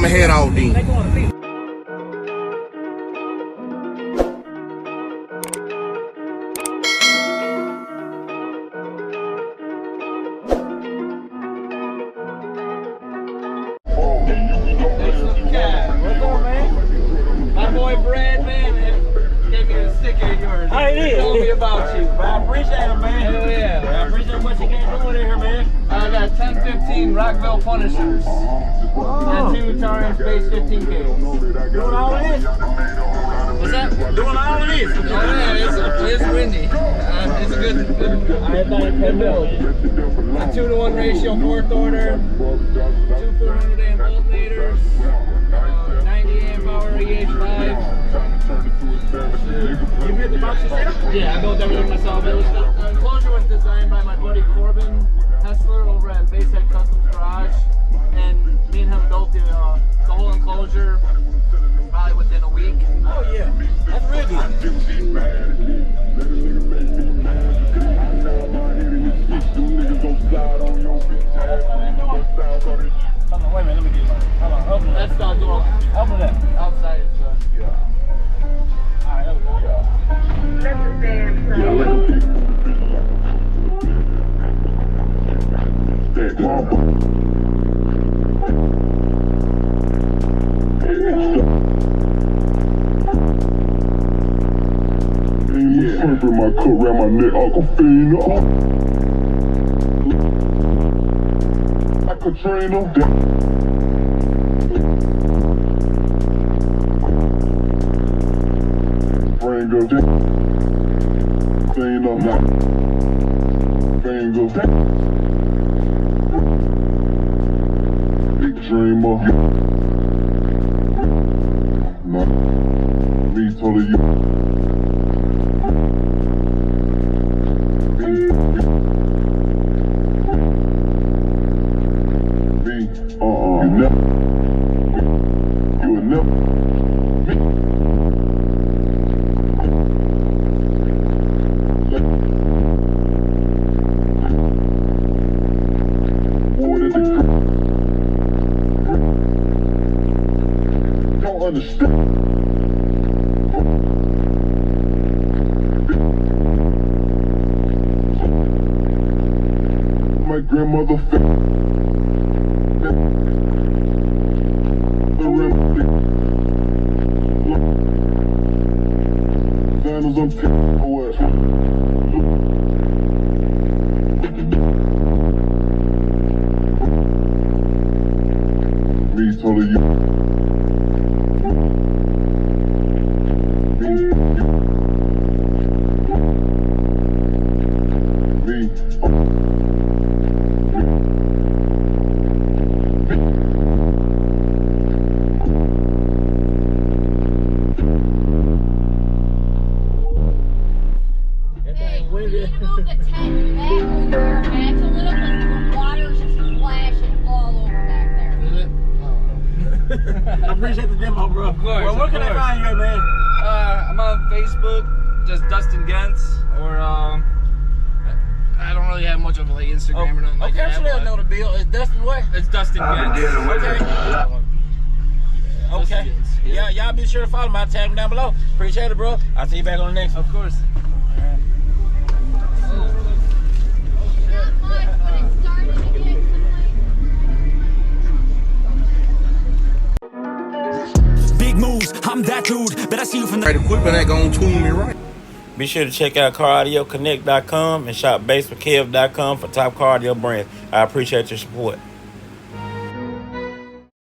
I'ma head out then. What's up, man? My boy Brad, man, gave me a sticker of yours. I did. Told me about you. I appreciate it, man. Hell yeah. I appreciate what you got doing in here, man. I got 10-15 Rockville Punishers. And 2 times base 15K. Doing all of this? What's that? Doing all of this? Oh yeah, it's windy. It's a good I had that in build. A 2-to-1 ratio, 4th order, 2 400 amp alternators, 90 amp hour EH5. You built the box yourself? Yeah, I built everything myself. The enclosure was designed by my buddy Corbin Hessler over at Basehead Customs Garage, and me and him built the whole enclosure probably within a week. Oh yeah, that's real good. Hold on, wait a minute, let me get it. Hold on, open it. That's not doing Open it up. outside. Alright, there we go. Put my coat around my neck, Aquafina. Like Katrina. Bring her down. Clean up my fingers. Big dreamer. Nah, me totally you. My grandmother me totally you. I appreciate the demo, bro. Of course, Well, where can I find you at, man? I'm on Facebook, just Dustin'S, or I don't really have much of like Instagram or nothing like Okay, that. I'm sure they'll know the deal. It's Dustin what? It's Dustin'S. Okay. Yeah, y'all be sure to follow my tag down below. Appreciate it, bro. I'll see you back on the next one. Of course. Big moves, I'm that dude. Bet I see you from the Right equipment ain't gonna tune me right. Be sure to check out CarAudioConnect.com and shop BASSWITHKEV.com for top car audio brands. I appreciate your support.